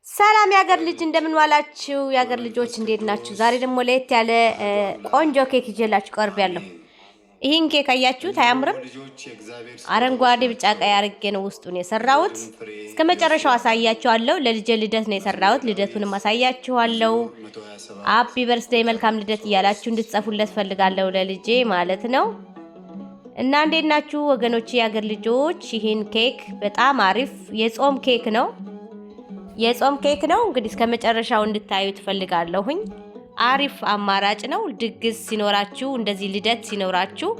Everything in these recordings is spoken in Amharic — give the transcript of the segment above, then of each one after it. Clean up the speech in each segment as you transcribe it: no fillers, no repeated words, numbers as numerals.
ሰላም ያገር ልጅ እንደምን ዋላችሁ? ያገር ልጆች እንዴት ናችሁ? ዛሬ ደግሞ ለየት ያለ ቆንጆ ኬክ ይዤላችሁ ቀርቤያለሁ። ይህን ኬክ አያችሁት? አያምርም? አረንጓዴ፣ ቢጫ፣ ቀይ አርጌ ነው ውስጡን የሰራሁት። እስከ መጨረሻው አሳያችኋለሁ። ለልጄ ልደት ነው የሰራሁት። ልደቱንም አሳያችኋለሁ። ሃፒ በርዝዴይ መልካም ልደት እያላችሁ እንድትጽፉለት ፈልጋለሁ ለልጄ ማለት ነው። እና እንዴት ናችሁ ወገኖቼ ያገር ልጆች? ይህን ኬክ በጣም አሪፍ የጾም ኬክ ነው። የጾም ኬክ ነው እንግዲህ እስከ መጨረሻው እንድታዩ ትፈልጋለሁኝ። አሪፍ አማራጭ ነው። ድግስ ሲኖራችሁ እንደዚህ ልደት ሲኖራችሁ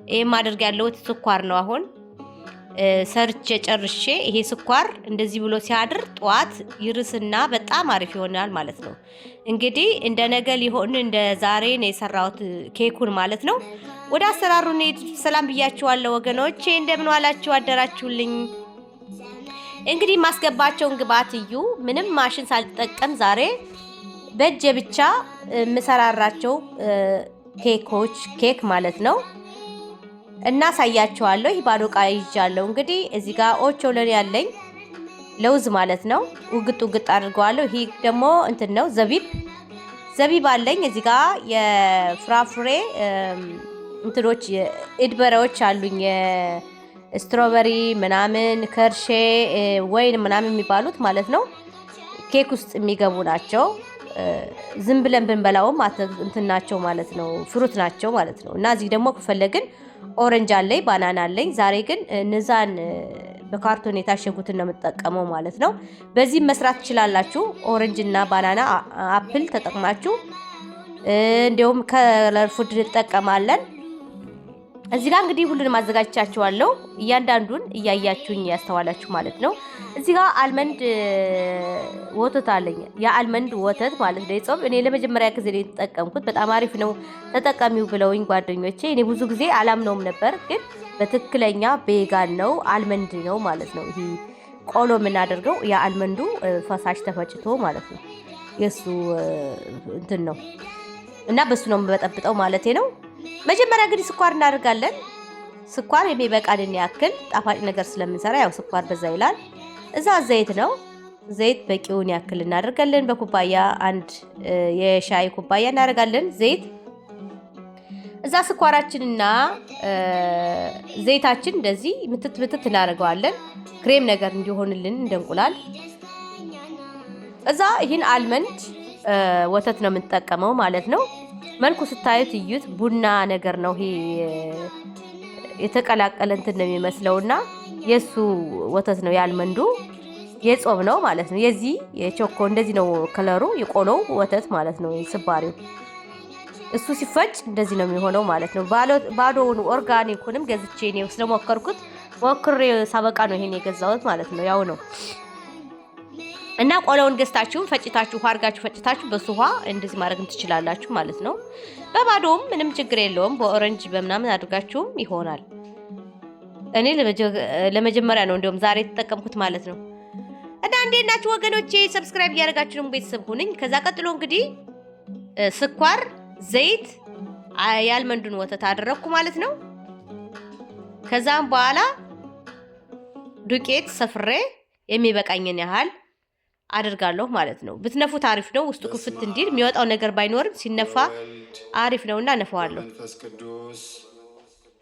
ይሄ ማድረግ ያለሁት ስኳር ነው። አሁን ሰርቼ ጨርሼ ይሄ ስኳር እንደዚህ ብሎ ሲያድር ጧት ይርስና በጣም አሪፍ ይሆናል ማለት ነው። እንግዲህ እንደ ነገ ሊሆን እንደ ዛሬ ነው የሰራሁት ኬኩን ማለት ነው። ወደ አሰራሩ እንሂድ። ሰላም ብያችኋለሁ ወገኖቼ፣ እንደምን ዋላችሁ አደራችሁልኝ? እንግዲህ ማስገባቸውን ግብአት እዩ። ምንም ማሽን ሳልጠቀም ዛሬ በእጄ ብቻ የምሰራራቸው ኬክ ማለት ነው እና ሳያቸዋለሁ። ይህ ባዶ ዕቃ ይዣለሁ። እንግዲህ እዚህ ጋር ኦቾሎኒ ያለኝ ለውዝ ማለት ነው። ውግጥ ውግጥ አድርገዋለሁ። ይህ ደግሞ እንትን ነው ዘቢብ አለኝ። እዚህ ጋር የፍራፍሬ እንትኖች ኢድበራዎች አሉኝ። ስትሮበሪ ምናምን ከርሼ ወይን ምናምን የሚባሉት ማለት ነው ኬክ ውስጥ የሚገቡ ናቸው። ዝም ብለን ብንበላውም እንትን ናቸው ማለት ነው፣ ፍሩት ናቸው ማለት ነው። እና እዚህ ደግሞ ከፈለግን ኦሬንጅ አለኝ፣ ባናና አለኝ። ዛሬ ግን እነዛን በካርቶን የታሸጉትን ነው የምጠቀመው ማለት ነው። በዚህም መስራት ትችላላችሁ። ኦሬንጅ እና ባናና አፕል ተጠቅማችሁ እንዲሁም ከለር ፉድ እንጠቀማለን። እዚህ ጋር እንግዲህ ሁሉንም አዘጋጅቻችኋለሁ። እያንዳንዱን እያያችሁኝ ያስተዋላችሁ ማለት ነው። እዚህ ጋር አልመንድ ወተት አለኝ። የአልመንድ ወተት ማለት ነው የጾም እኔ ለመጀመሪያ ጊዜ ነው የተጠቀምኩት። በጣም አሪፍ ነው ተጠቀሚው ብለውኝ ጓደኞቼ። እኔ ብዙ ጊዜ አላምነውም ነበር፣ ግን በትክክለኛ ቤጋን ነው አልመንድ ነው ማለት ነው። ይሄ ቆሎ የምናደርገው የአልመንዱ ፈሳሽ ተፈጭቶ ማለት ነው። የሱ እንትን ነው እና በሱ ነው የምበጠብጠው ማለቴ ነው። መጀመሪያ እንግዲህ ስኳር እናደርጋለን። ስኳር የሚበቃልን ያክል ጣፋጭ ነገር ስለምንሰራ ያው ስኳር በዛ ይላል። እዛ ዘይት ነው። ዘይት በቂውን ያክል እናደርጋለን። በኩባያ አንድ የሻይ ኩባያ እናደርጋለን ዘይት። እዛ ስኳራችንና ዘይታችን እንደዚህ ምትት እናደርገዋለን። ክሬም ነገር እንዲሆንልን እንደ እንቁላል። እዛ ይህን አልመንድ ወተት ነው የምንጠቀመው ማለት ነው። መልኩ ስታዩት እዩት። ቡና ነገር ነው ይሄ የተቀላቀለ እንትን ነው የሚመስለውና የሱ ወተት ነው ያልመንዱ የጾም ነው ማለት ነው። የዚህ የቾኮ እንደዚህ ነው ከለሩ የቆሎው ወተት ማለት ነው። ስባሪው እሱ ሲፈጭ እንደዚህ ነው የሚሆነው ማለት ነው። ባዶውን ኦርጋኒኩንም ገዝቼ ነው ስለሞከርኩት ሞክሬ ሳበቃ ነው ይሄን የገዛሁት ማለት ነው። ያው ነው እና ቆሎውን ገዝታችሁ ፈጭታችሁ አርጋችሁ ፈጭታችሁ በሱ ውሃ እንደዚህ ማድረግ ትችላላችሁ ማለት ነው። በባዶም ምንም ችግር የለውም። በኦሬንጅ በምናምን አድርጋችሁም ይሆናል። እኔ ለመጀመሪያ ነው እንደውም ዛሬ የተጠቀምኩት ማለት ነው። እና እንዴት ናችሁ ወገኖቼ? ሰብስክራይብ እያደረጋችሁ ነው ቤተሰብ ሁኑኝ። ከዛ ቀጥሎ እንግዲህ ስኳር፣ ዘይት፣ ያልመንዱን ወተት አደረኩ ማለት ነው። ከዛም በኋላ ዱቄት ሰፍሬ የሚበቃኝን ያህል አድርጋለሁ ማለት ነው። ብትነፉት አሪፍ ነው። ውስጡ ክፍት እንዲል የሚወጣው ነገር ባይኖርም ሲነፋ አሪፍ ነውና ነፋዋለሁ።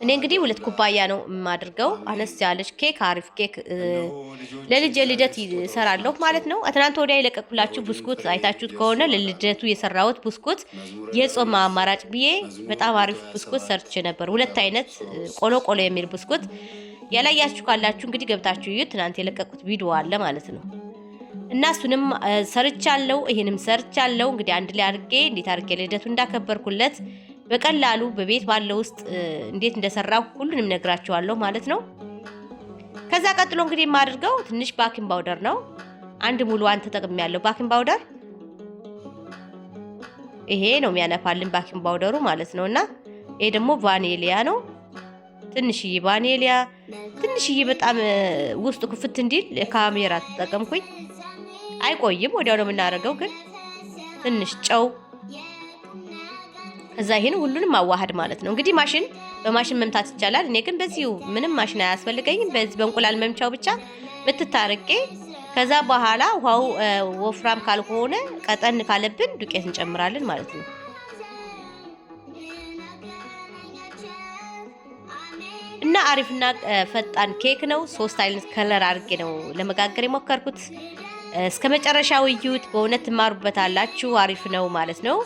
እኔ እንግዲህ 2 ኩባያ ነው የማድርገው። አነስ ያለች ኬክ አሪፍ ኬክ ለልጅ ልደት ይሰራለሁ ማለት ነው። ትናንት ወዲያ የለቀኩላችሁ ብስኩት አይታችሁት ከሆነ ለልደቱ የሰራሁት ብስኩት የጾም አማራጭ ብዬ በጣም አሪፍ ብስኩት ሰርቼ ነበር። 2 አይነት ቆሎ የሚል ብስኩት ያላያችሁ ካላችሁ እንግዲህ ገብታችሁ እዩት። ትናንት የለቀኩት ቪዲዮ አለ ማለት ነው። እና እሱንም ሰርቻለሁ፣ ይሄንም ሰርቻለሁ። እንግዲህ አንድ ላይ አድርጌ እንዴት አድርጌ ልደቱ እንዳከበርኩለት በቀላሉ በቤት ባለው ውስጥ እንዴት እንደሰራው ሁሉንም ነግራችኋለሁ ማለት ነው። ከዛ ቀጥሎ እንግዲህ የማደርገው ትንሽ ባኪንግ ፓውደር ነው። አንድ ሙሉዋን ተጠቅሜያለሁ ባኪንግ ፓውደር። ይሄ ነው የሚያነፋልን ባኪንግ ፓውደሩ ማለት ነውና ይሄ ደግሞ ቫኒሊያ ነው። ትንሽዬ ቫኒሊያ ትንሽዬ በጣም ውስጡ ክፍት እንዲል ካሜራ ተጠቀምኩኝ። አይቆይም፣ ወዲያው ነው የምናደርገው። ግን ትንሽ ጨው፣ ከዛ ይሄን ሁሉንም ማዋሃድ ማለት ነው። እንግዲህ በማሽን መምታት ይቻላል። እኔ ግን በዚሁ ምንም ማሽን አያስፈልገኝም። በዚህ በእንቁላል መምቻው ብቻ ብትታረቄ ከዛ በኋላ ውሃው ወፍራም ካልሆነ ቀጠን ካለብን ዱቄት እንጨምራለን ማለት ነው። እና አሪፍና ፈጣን ኬክ ነው። 3 አይነት ከለር አድርጌ ነው ለመጋገር የሞከርኩት። እስከ መጨረሻው እዩት። በእውነት ትማሩበታላችሁ። አሪፍ ነው ማለት ነው።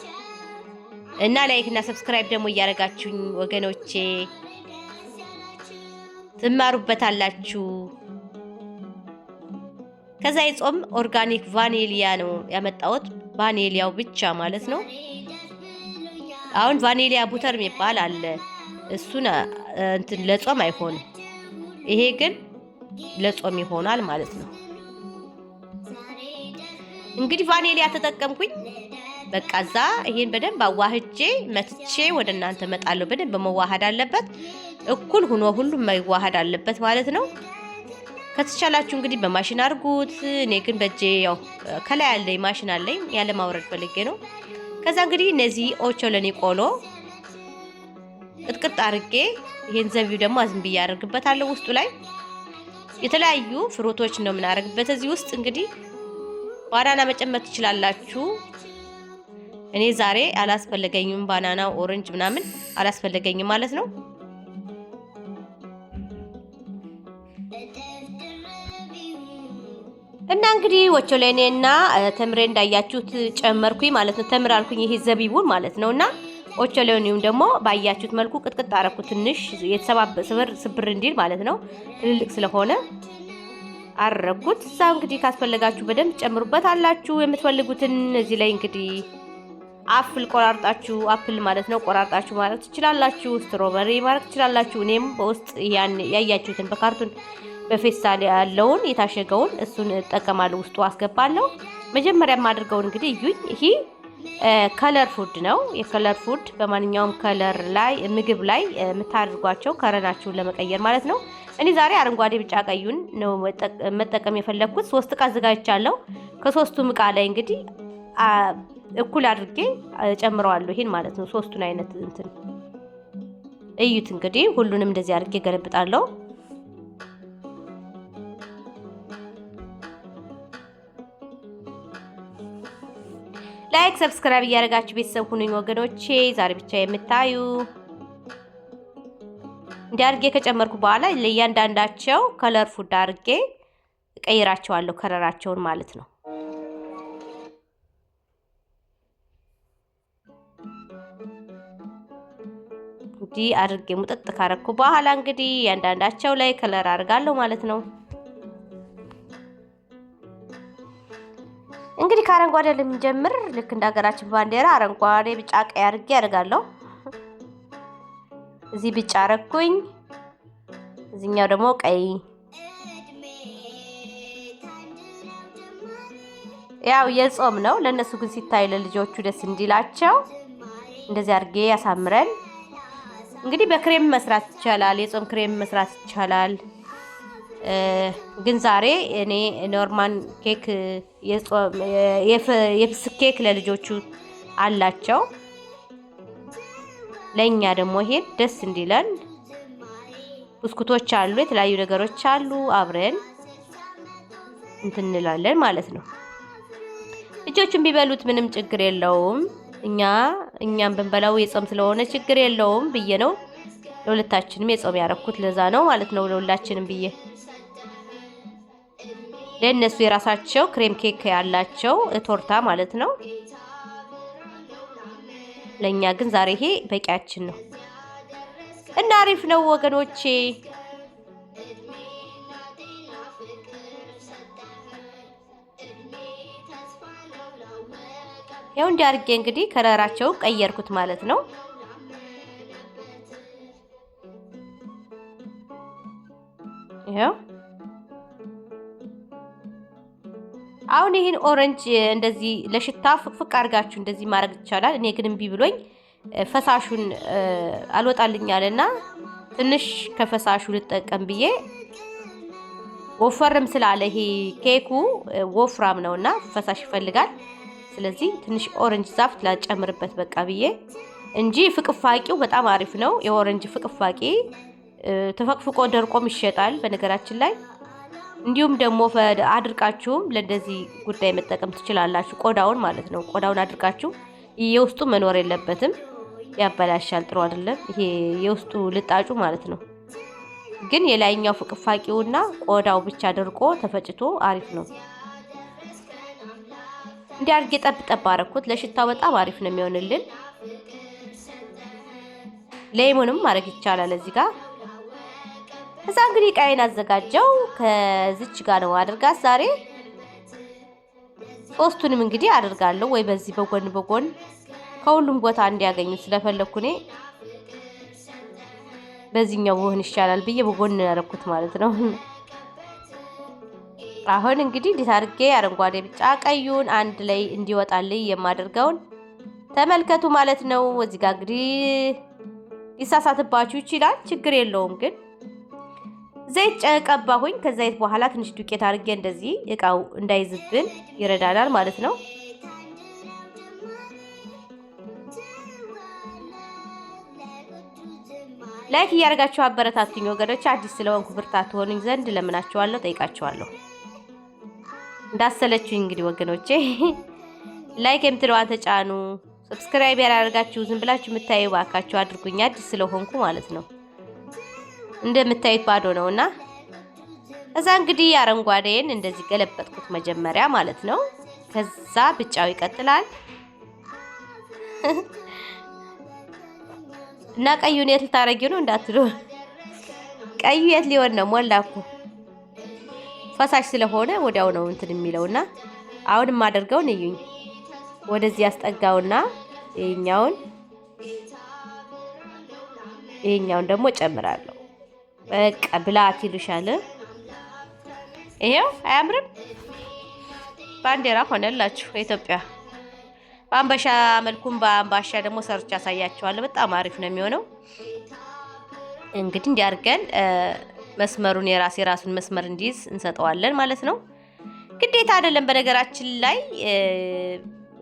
እና ላይክ እና ሰብስክራይብ ደግሞ እያደረጋችሁኝ ወገኖቼ ትማሩበታላችሁ። ከዛ የጾም ኦርጋኒክ ቫኒሊያ ነው ያመጣሁት። ቫኒሊያው ብቻ ማለት ነው። አሁን ቫኒሊያ ቡተር የሚባል አለ። እሱን እንትን ለጾም አይሆንም። ይሄ ግን ለጾም ይሆናል ማለት ነው። እንግዲህ ቫኒሊያ ተጠቀምኩኝ። በቃ እዛ ይሄን በደንብ አዋህጄ መትቼ ወደ እናንተ መጣለሁ። በደንብ መዋሃድ አለበት፣ እኩል ሆኖ ሁሉም መዋሃድ አለበት ማለት ነው። ከተቻላችሁ እንግዲህ በማሽን አድርጉት። እኔ ግን በእጄ ያው ከላይ ያለኝ ማሽን አለኝ ያለ ማውረድ ፈልጌ ነው። ከዛ እንግዲህ እነዚህ ኦቾሎኒ ቆሎ ቅጥቅጥ አድርጌ ይሄን ዘቢው ደግሞ ዝም ብዬ አደርግበታለሁ። ውስጡ ላይ የተለያዩ ፍሩቶች ነው የምናደርግበት። እዚህ ውስጥ እንግዲህ ባናና መጨመር ትችላላችሁ። እኔ ዛሬ አላስፈለገኝም። ባናና ኦሬንጅ ምናምን አላስፈለገኝም ማለት ነው። እና እንግዲህ ኦቾሎኒና ተምሬ እንዳያችሁት ጨመርኩኝ ማለት ነው። ተምር አልኩኝ ይሄ ዘቢቡን ማለት ነውና ኦቾሎኒውም ደግሞ ባያችሁት መልኩ ቅጥቅጥ አደረኩት። ትንሽ ስብር እንዲል ማለት ነው። ትልልቅ ስለሆነ አረኩት። እዛ እንግዲህ ካስፈለጋችሁ በደንብ ጨምሩበት አላችሁ የምትፈልጉትን። እዚህ ላይ እንግዲህ አፕል ቆራርጣችሁ አፕል ማለት ነው ቆራርጣችሁ ማለት ትችላላችሁ። ስትሮበሪ ማለት ትችላላችሁ። እኔም በውስጥ ያያችሁትን በካርቶን በፌስታል ያለውን የታሸገውን እሱን እጠቀማለሁ። ውስጡ አስገባለሁ። መጀመሪያ የማደርገው እንግዲህ እዩኝ። ይሄ ከለር ፉድ ነው። የከለር ፉድ በማንኛውም ከለር ላይ ምግብ ላይ የምታደርጓቸው ከረናችሁን ለመቀየር ማለት ነው። እኔ ዛሬ አረንጓዴ፣ ቢጫ፣ ቀዩን ነው መጠቀም የፈለኩት። 3 እቃ አዘጋጅቻለሁ። ከ3ቱም እቃ ላይ እንግዲህ እኩል አድርጌ ጨምረዋለሁ። ይሄን ማለት ነው 3ቱን አይነት እንትን እዩት። እንግዲህ ሁሉንም እንደዚህ አድርጌ ገለብጣለሁ። ላይክ ሰብስክራይብ እያደረጋችሁ ቤተሰብ ሁኑኝ ወገኖቼ። ዛሬ ብቻ የምታዩ እንዲህ አድርጌ ከጨመርኩ በኋላ ለእያንዳንዳቸው ከለር ፉድ አድርጌ እቀይራቸዋለሁ፣ ከለራቸውን ማለት ነው። እንዲህ አድርጌ ሙጥጥ ካረኩ በኋላ እንግዲህ እያንዳንዳቸው ላይ ከለር አድርጋለሁ ማለት ነው። እንግዲህ ከአረንጓዴ ለምንጀምር ልክ እንደ ሀገራችን ባንዲራ አረንጓዴ፣ ቢጫ፣ ቀይ አድርጌ አደርጋለሁ። እዚህ ቢጫ አረኩኝ፣ እዚህኛው ደግሞ ቀይ። ያው የጾም ነው፣ ለነሱ ግን ሲታይ ለልጆቹ ደስ እንዲላቸው እንደዚህ አድርጌ ያሳምረን። እንግዲህ በክሬም መስራት ይቻላል፣ የጾም ክሬም መስራት ይቻላል። ግን ዛሬ እኔ ኖርማል ኬክ የፍስክ ኬክ ለልጆቹ አላቸው። ለኛ ደግሞ ይሄ ደስ እንዲለን ብስኩቶች አሉ፣ የተለያዩ ነገሮች አሉ። አብረን እንትን እንላለን ማለት ነው። ልጆቹን ቢበሉት ምንም ችግር የለውም። እኛም ብንበላው የጾም ስለሆነ ችግር የለውም ብዬ ነው ለሁለታችንም የጾም ያረኩት። ለዛ ነው ማለት ነው ለሁላችንም ብዬ። ለእነሱ የራሳቸው ክሬም ኬክ ያላቸው ቶርታ ማለት ነው። ለኛ ግን ዛሬ ይሄ በቂያችን ነው እና አሪፍ ነው ወገኖቼ። ያው እንዲህ አድርጌ እንግዲህ ከለራቸው ቀየርኩት ማለት ነው። ያው አሁን ይሄን ኦሬንጅ እንደዚህ ለሽታ ፍቅፍቅ አድርጋችሁ እንደዚህ ማድረግ ይቻላል። እኔ ግን እምቢ ብሎኝ ፈሳሹን አልወጣልኛልና ትንሽ ከፈሳሹ ልጠቀም ብዬ ወፈርም ስላለ ይሄ ኬኩ ወፍራም ነውና ፈሳሽ ይፈልጋል። ስለዚህ ትንሽ ኦሬንጅ ዛፍት ላጨምርበት በቃ ብዬ እንጂ ፍቅፋቂው በጣም አሪፍ ነው። የኦሬንጅ ፍቅፋቂ ተፈቅፍቆ ደርቆም ይሸጣል በነገራችን ላይ እንዲሁም ደግሞ አድርቃችሁም ለእንደዚህ ጉዳይ መጠቀም ትችላላችሁ። ቆዳውን ማለት ነው። ቆዳውን አድርቃችሁ የውስጡ መኖር የለበትም፣ ያበላሻል፣ ጥሩ አይደለም። ይሄ የውስጡ ልጣጩ ማለት ነው። ግን የላይኛው ፍቅፋቂውና ቆዳው ብቻ ደርቆ ተፈጭቶ አሪፍ ነው። እንዲህ አድርጌ ጠብ አደረኩት። ለሽታው በጣም አሪፍ ነው የሚሆንልን። ሌሞንም ማድረግ ይቻላል እዚህ ጋር። እዛ እንግዲህ ቃይን አዘጋጀው። ከዚች ጋር ነው አድርጋት ዛሬ ሶስቱንም እንግዲህ አድርጋለሁ ወይ በዚህ በጎን ከሁሉም ቦታ እንዲያገኙ ስለፈለኩ እኔ በዚህኛው ወህን ይሻላል ብዬ በጎን ያደረኩት ማለት ነው። አሁን እንግዲህ እንዴት አድርጌ አረንጓዴ፣ ቢጫ፣ ቀዩን አንድ ላይ እንዲወጣልኝ የማደርገውን ተመልከቱ ማለት ነው። እዚህ ጋር እንግዲህ ሊሳሳትባችሁ ይችላል፣ ችግር የለውም። ግን ዘይት ቀባሁኝ። ከዘይት በኋላ ትንሽ ዱቄት አድርጌ እንደዚህ እቃው እንዳይዝብን ይረዳናል ማለት ነው። ላይክ እያደረጋችሁ አበረታቱኝ ወገኖች። አዲስ ስለሆንኩ ብርታት ሆኑኝ ዘንድ ለምናችኋለሁ፣ ጠይቃችኋለሁ። እንዳሰለችኝ እንግዲህ ወገኖቼ ላይክ የምትለዋን ተጫኑ። ሰብስክራይብ ያላደርጋችሁ ዝም ብላችሁ የምታዩ ባካችሁ አድርጉኝ፣ አዲስ ስለሆንኩ ማለት ነው። እንደምታዩት ባዶ ነውና እዛ እንግዲህ አረንጓዴን እንደዚህ ገለበጥኩት መጀመሪያ ማለት ነው። ከዛ ብጫው ይቀጥላል እና ቀዩን የት ልታረጊው ነው እንዳትሉ፣ ቀዩ የት ሊሆን ነው? ሞላኩ ፈሳሽ ስለሆነ ወዲያው ነው እንትን የሚለውና አሁን የማደርገውን እዩኝ። ወደዚህ ያስጠጋውና ይሄኛውን ደግሞ ጨምራለሁ። በቃ ብላት ይሉሻል። ይሄው አያምርም? ባንዲራ ሆነላችሁ ኢትዮጵያ። በአምባሻ መልኩም በአምባሻ ደግሞ ሰርቻ ያሳያችኋለሁ። በጣም አሪፍ ነው የሚሆነው። እንግዲህ እንዲያርገን መስመሩን የራሱን መስመር እንዲይዝ እንሰጠዋለን ማለት ነው። ግዴታ አይደለም በነገራችን ላይ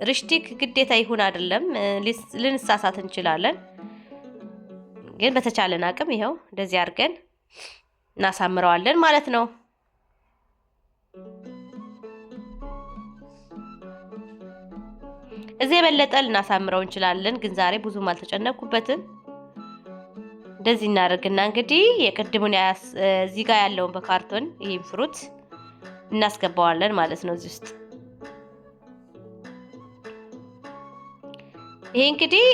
ሪሽቲክ ግዴታ ይሁን አይደለም፣ ልንሳሳት እንችላለን። ግን በተቻለን አቅም ይሄው እንደዚህ አድርገን እናሳምረዋለን ማለት ነው። እዚህ የበለጠ ልናሳምረው እንችላለን፣ ግን ዛሬ ብዙም አልተጨነኩበትም። እንደዚህ እናደርግና እንግዲህ የቅድሙን እዚህ ጋር ያለውን በካርቶን ይሄን ፍሩት እናስገባዋለን ማለት ነው እዚህ ውስጥ። ይሄ እንግዲህ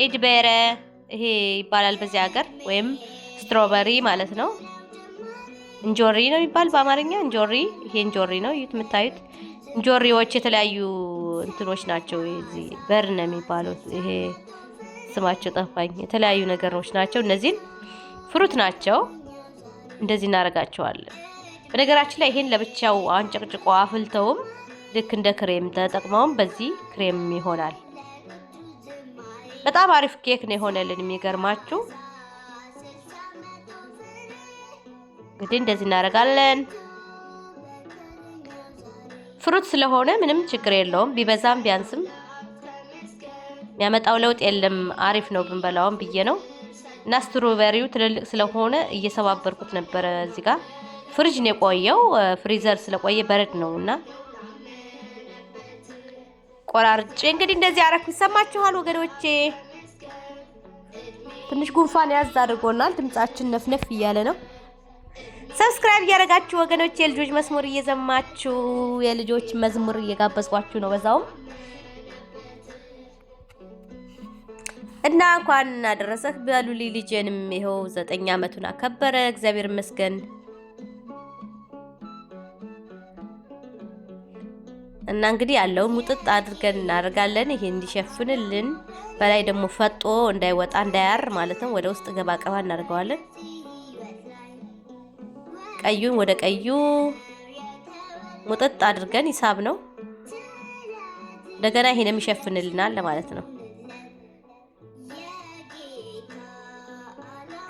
ኤድቤረ ይሄ ይባላል በዚህ ሀገር፣ ወይም ስትሮበሪ ማለት ነው። እንጆሪ ነው የሚባል በአማርኛ እንጆሪ። ይሄ እንጆሪ ነው የምታዩት። እንጆሪዎች የተለያዩ እንትኖች ናቸው። እዚህ በር ነው የሚባሉት። ይሄ ስማቸው ጠፋኝ። የተለያዩ ነገሮች ናቸው። እነዚህን ፍሩት ናቸው። እንደዚህ እናደርጋቸዋለን። በነገራችን ላይ ይሄን ለብቻው አንጨቅጭቆ አፍልተውም ልክ እንደ ክሬም ተጠቅመውም በዚህ ክሬም ይሆናል። በጣም አሪፍ ኬክ ነው የሆነልን። የሚገርማችሁ እንግዲህ እንደዚህ እናደርጋለን። ፍሩት ስለሆነ ምንም ችግር የለውም። ቢበዛም ቢያንስም የሚያመጣው ለውጥ የለም። አሪፍ ነው ብንበላውም ብዬ ነው። እና ስትሮበሪው ትልልቅ ስለሆነ እየሰባበርኩት ነበረ። እዚህ ጋር ፍሪጅ ነው የቆየው። ፍሪዘር ስለቆየ በረድ ነውና ቆራርጬ እንግዲህ እንደዚህ አረኩ። ይሰማችኋል ወገኖቼ? ትንሽ ጉንፋን ያዝ አድርጎናል። ድምጻችን ነፍነፍ እያለ ነው። ሰብስክራይብ እያደረጋችሁ ወገኖቼ የልጆች መዝሙር እየዘማችሁ የልጆች መዝሙር እየጋበዝኳችሁ ነው በዛውም። እና እንኳን አደረሰህ በሉልኝ። ልጄንም ይኸው 9 ዓመቱን አከበረ። እግዚአብሔር ይመስገን። እና እንግዲህ ያለውን ሙጥጥ አድርገን እናደርጋለን። ይሄ እንዲሸፍንልን በላይ ደግሞ ፈጦ እንዳይወጣ እንዳያር ማለት ነው። ወደ ውስጥ ገባ ቀባ እናደርገዋለን። ቀዩን ወደ ቀዩ ሙጥጥ አድርገን ሂሳብ ነው። እንደገና ይሄንም ይሸፍንልናል ማለት ነው።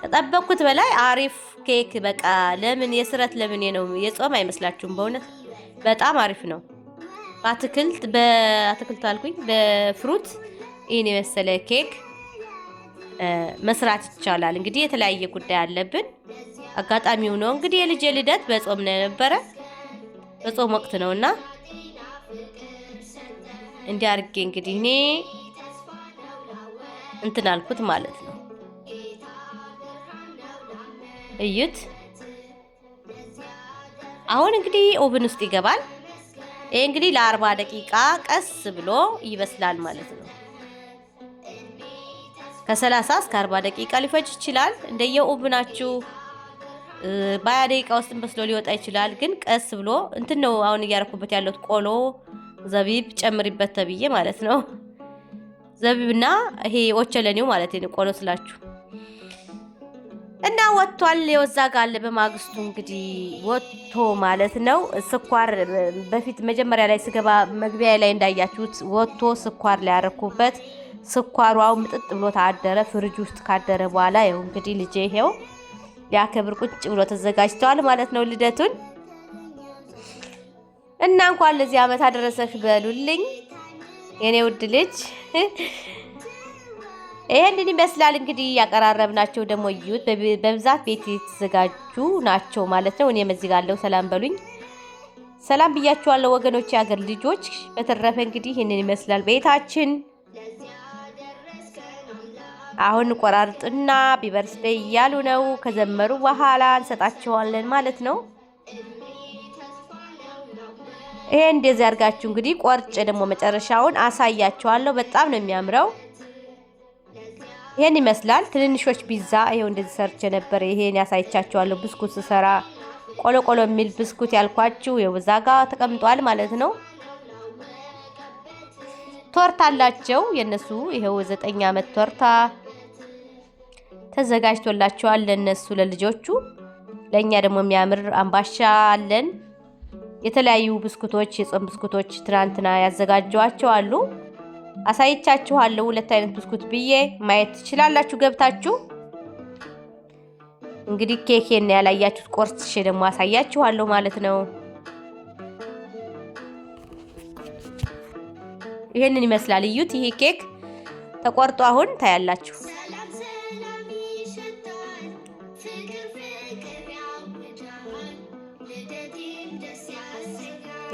ከጠበቅኩት በላይ አሪፍ ኬክ በቃ ለምን የስረት ለምን ነው የጾም አይመስላችሁም? በእውነት በጣም አሪፍ ነው። በአትክልት አልኩኝ በፍሩት ይሄን የመሰለ ኬክ መስራት ይቻላል። እንግዲህ የተለያየ ጉዳይ አለብን። አጋጣሚው ነው እንግዲህ የልጄ ልደት በጾም ነው የነበረ። በጾም ወቅት ነውና እንዲህ አድርጌ እንግዲህ እኔ እንትን አልኩት ማለት ነው። እዩት። አሁን እንግዲህ ኦቨን ውስጥ ይገባል። ይሄ እንግዲህ ለ40 ደቂቃ ቀስ ብሎ ይበስላል ማለት ነው። ከ30 እስከ 40 ደቂቃ ሊፈጅ ይችላል እንደየ ኦቨናችሁ። በ20 ደቂቃ ውስጥ በስሎ ሊወጣ ይችላል። ግን ቀስ ብሎ እንትን ነው አሁን እያረኩበት ያለሁት ቆሎ ዘቢብ ጨምሪበት ተብዬ ማለት ነው። ዘቢብና ይሄ ኦቸለኔው ማለት ነው ቆሎ ስላችሁ እና ወጥቷል። የወዛ ጋር በማግስቱ እንግዲህ ወጥቶ ማለት ነው። ስኳር በፊት መጀመሪያ ላይ ስገባ መግቢያ ላይ እንዳያችሁት ወጥቶ ስኳር ላይ ያረኩበት። ስኳሩ አሁን ምጥጥ ብሎ ታደረ። ፍሪጅ ውስጥ ካደረ በኋላ ይኸው እንግዲህ ልጄ ይሄው ያከብር ቁጭ ብሎ ተዘጋጅቷል ማለት ነው ልደቱን። እና እንኳን ለዚህ ዓመት አደረሰሽ በሉልኝ የኔ ውድ ልጅ። ይሄንን ይመስላል እንግዲህ ያቀራረብናቸው። ደግሞ እዩት፣ በብዛት ቤት የተዘጋጁ ናቸው ማለት ነው። እኔም እዚህ ጋር አለው። ሰላም በሉኝ። ሰላም ብያችኋለሁ ወገኖች፣ የአገር ልጆች። በተረፈ እንግዲህ ይሄንን ይመስላል ቤታችን። አሁን ቆራርጥና ቢበርስደይ እያሉ ነው። ከዘመሩ በኋላ እንሰጣቸዋለን ማለት ነው። ይሄ እንደዚህ አድርጋችሁ እንግዲህ ቆርጬ ደግሞ መጨረሻውን አሳያችኋለሁ። በጣም ነው የሚያምረው። ይሄን ይመስላል። ትንንሾች ፒዛ ይሄው እንደዚህ ሰርቼ ነበር። ይሄን ያሳይቻችኋለሁ። ብስኩት ሰራ ቆሎ ቆሎ የሚል ብስኩት ያልኳችሁ ይሄው እዛ ጋር ተቀምጧል ማለት ነው። ቶርታ አላቸው የነሱ። ይሄው 9 ዓመት ቶርታ ተዘጋጅቶላቸዋል ለነሱ ለልጆቹ። ለኛ ደግሞ የሚያምር አምባሻ አለን። የተለያዩ ብስኩቶች፣ የጾም ብስኩቶች ትናንትና ያዘጋጀዋቸው አሉ። አሳይቻችኋለሁ። 2 አይነት ብስኩት ብዬ ማየት ትችላላችሁ ገብታችሁ። እንግዲህ ኬኬን ያላያችሁት ቆርጥሼ ደግሞ አሳያችኋለሁ ማለት ነው። ይሄንን ይመስላል። እዩት። ይሄ ኬክ ተቆርጦ አሁን ታያላችሁ።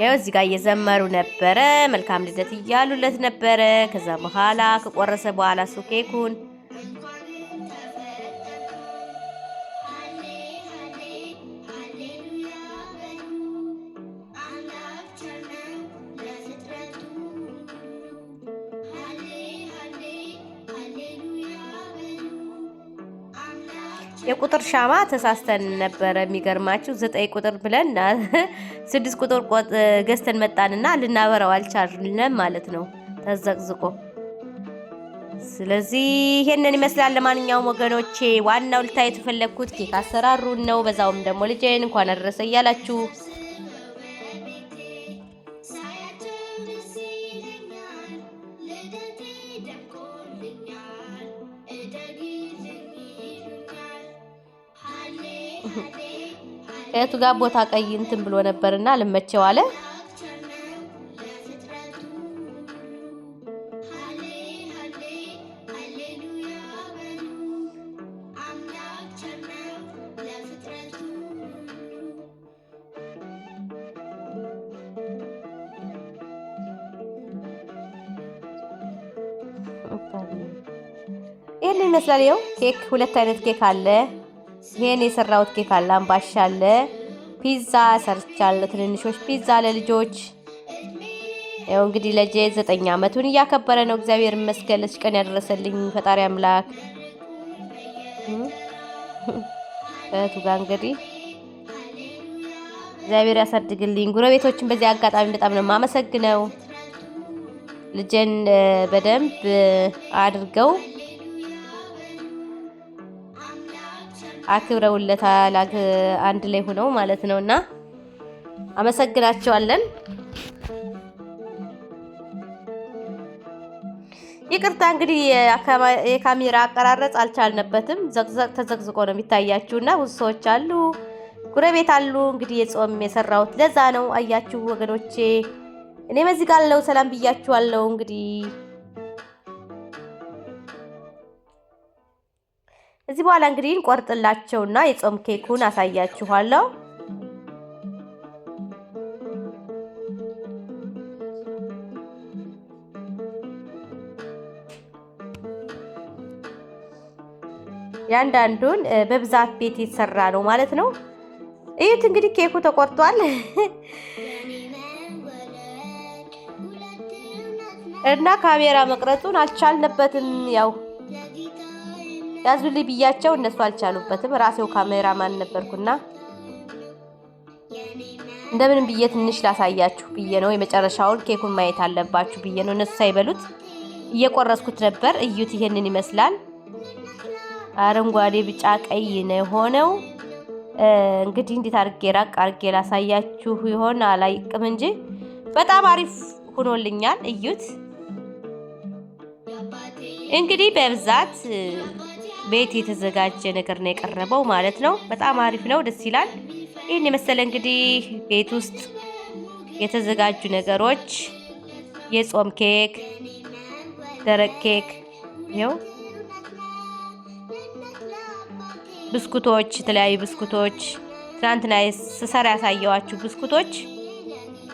ያው እዚህ ጋር እየዘመሩ ነበረ፣ መልካም ልደት እያሉለት ነበረ። ከዛ በኋላ ከቆረሰ በኋላ እሱ ኬኩን የቁጥር ሻማ ተሳስተን ነበረ። የሚገርማችሁ 9 ቁጥር ብለን 6 ቁጥር ገዝተን መጣንና ልናበራው አልቻልንም ማለት ነው ተዘቅዝቆ። ስለዚህ ይሄንን ይመስላል። ለማንኛውም ወገኖቼ ዋናው ልታይ የተፈለኩት ኬክ አሰራሩን ነው። በዛውም ደግሞ ልጄን እንኳን አደረሰ እያላችሁ እቱ ጋር ቦታ ቀይ እንትን ብሎ ነበርና ልመቸው አለ። ይሄን ይመስላል። ይኸው ኬክ 2 አይነት ኬክ አለ። ይሄን የሰራሁት ኬክ አለ፣ አምባሻ አለ፣ ፒዛ ሰርቻለሁ። ትንንሾች ፒዛ ለልጆች። ያው እንግዲህ ልጄ 9 ዓመቱን እያከበረ ነው። እግዚአብሔር ይመስገን ለዚህ ቀን ያደረሰልኝ ፈጣሪ አምላክ። እቱ ጋር እንግዲህ እግዚአብሔር ያሳድግልኝ። ጉረቤቶችን በዚህ አጋጣሚ በጣም ነው የማመሰግነው። ልጄን በደንብ አድርገው አክብረውለታል። አንድ ላይ ሆነው ማለት ነውና አመሰግናቸዋለን። ይቅርታ እንግዲህ የካሜራ አቀራረጽ አልቻልነበትም። ተዘቅዝቆ ነው የሚታያችሁና ብዙ ሰዎች አሉ፣ ጉረቤት አሉ። እንግዲህ የጾም የሰራሁት ለዛ ነው። አያችሁ ወገኖቼ፣ እኔ በዚህ ጋር አለው ሰላም ብያችኋለሁ። እንግዲህ እዚህ በኋላ እንግዲህ ቆርጥላቸውና የጾም ኬኩን አሳያችኋለሁ። ያንዳንዱን በብዛት ቤት የተሰራ ነው ማለት ነው። እዩት እንግዲህ ኬኩ ተቆርጧል እና ካሜራ መቅረጹን አልቻልነበትም። ያው ያዙልኝ ብያቸው እነሱ አልቻሉበትም። ራሴው ካሜራማን ነበርኩና እንደምንም ብዬ ትንሽ ላሳያችሁ ብዬ ነው። የመጨረሻውን ኬኩን ማየት አለባችሁ ብዬ ነው። እነሱ ሳይበሉት እየቆረስኩት ነበር። እዩት ይሄንን ይመስላል። አረንጓዴ፣ ቢጫ፣ ቀይ ነው የሆነው። እንግዲህ እንዴት አድርጌ ራቅ አድርጌ ላሳያችሁ ይሆን አላይቅም እንጂ በጣም አሪፍ ሆኖልኛል። እዩት እንግዲህ በብዛት ቤት የተዘጋጀ ነገር ነው የቀረበው ማለት ነው። በጣም አሪፍ ነው፣ ደስ ይላል። ይህን የመሰለ እንግዲህ ቤት ውስጥ የተዘጋጁ ነገሮች የጾም ኬክ፣ ደረቅ ኬክ፣ ይኸው ብስኩቶች፣ የተለያዩ ብስኩቶች፣ ትናንትና ስሰራ ያሳየዋችሁ ብስኩቶች፣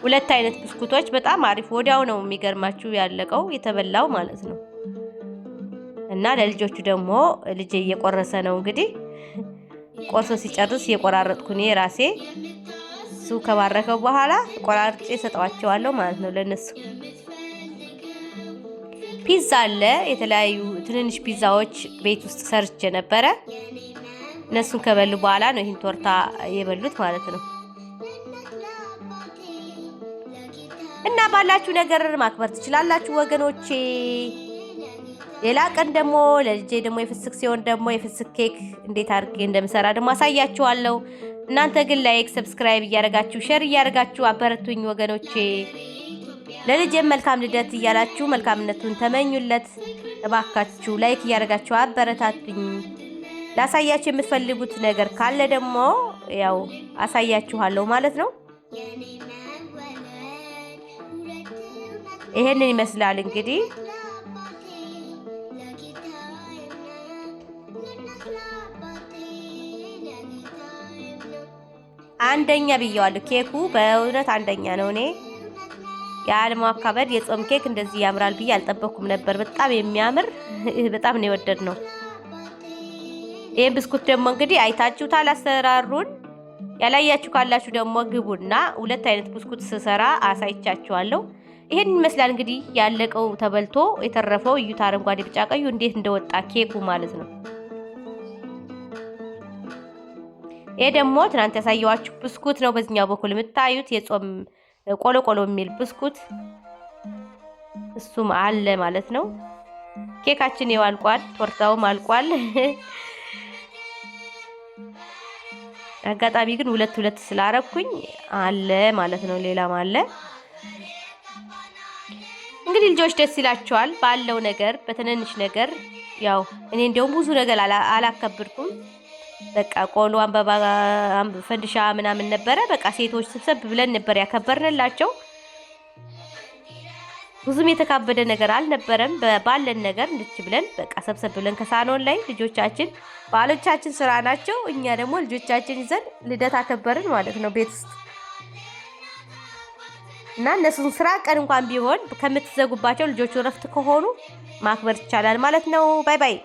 2 አይነት ብስኩቶች በጣም አሪፍ ወዲያው ነው የሚገርማችሁ ያለቀው የተበላው ማለት ነው። እና ለልጆቹ ደግሞ ልጄ እየቆረሰ ነው እንግዲህ ቆርሶ ሲጨርስ እየቆራረጥኩ እኔ ራሴ እሱ ከባረከው በኋላ ቆራርጬ ሰጠዋቸዋለሁ ማለት ነው ለነሱ። ፒዛ አለ፣ የተለያዩ ትንንሽ ፒዛዎች ቤት ውስጥ ሰርቼ ነበረ። እነሱን ከበሉ በኋላ ነው ይህን ቶርታ የበሉት ማለት ነው። እና ባላችሁ ነገር ማክበር ትችላላችሁ ወገኖቼ። ሌላ ቀን ደግሞ ለልጄ ደግሞ የፍስክ ሲሆን ደግሞ የፍስክ ኬክ እንዴት አድርጌ እንደምሰራ ደግሞ አሳያችኋለሁ። እናንተ ግን ላይክ፣ ሰብስክራይብ እያደረጋችሁ ሼር እያደረጋችሁ አበረቱኝ ወገኖቼ። ለልጄም መልካም ልደት እያላችሁ መልካምነቱን ተመኙለት እባካችሁ። ላይክ እያደረጋችሁ አበረታቱኝ። ላሳያችሁ የምትፈልጉት ነገር ካለ ደግሞ ያው አሳያችኋለሁ ማለት ነው። ይሄንን ይመስላል እንግዲህ አንደኛ ብየዋለሁ። ኬኩ በእውነት አንደኛ ነው። እኔ ያለማካበድ የጾም ኬክ እንደዚህ ያምራል ብዬ አልጠበኩም ነበር። በጣም የሚያምር በጣም ነው የወደድነው። ይሄን ብስኩት ደግሞ እንግዲህ አይታችሁታል አሰራሩን። ያላያችሁ ካላችሁ ደግሞ ግቡና 2 አይነት ብስኩት ስሰራ አሳይቻችኋለሁ። ይሄን ይመስላል እንግዲህ ያለቀው ተበልቶ የተረፈው። እዩት አረንጓዴ፣ ቢጫ፣ ቀዩ እንዴት እንደወጣ ኬኩ ማለት ነው። ይሄ ደግሞ ትናንት ያሳየዋችሁ ብስኩት ነው። በዚህኛው በኩል የምታዩት የጾም ቆሎ ቆሎ የሚል ብስኩት እሱም አለ ማለት ነው። ኬካችን ይኸው አልቋል፣ ቶርታውም አልቋል። አጋጣሚ ግን 2 ስላረኩኝ አለ ማለት ነው። ሌላም አለ። እንግዲህ ልጆች ደስ ይላቸዋል ባለው ነገር በትንንሽ ነገር። ያው እኔ እንደውም ብዙ ነገር አላከብርኩም። በቃ ቆሎ፣ አንበባ፣ ፈንድሻ ምናምን ነበረ። በቃ ሴቶች ስብሰብ ብለን ነበር ያከበርንላቸው። ብዙም የተካበደ ነገር አልነበረም። ባለን ነገር እንድች ብለን በቃ ሰብሰብ ብለን ከሳሎን ላይ ልጆቻችን ባሎቻችን ስራ ናቸው፣ እኛ ደግሞ ልጆቻችን ይዘን ልደት አከበርን ማለት ነው ቤት ውስጥ። እና እነሱን ስራ ቀን እንኳን ቢሆን ከምትዘጉባቸው ልጆቹ ረፍት ከሆኑ ማክበር ይቻላል ማለት ነው። ባይ ባይ።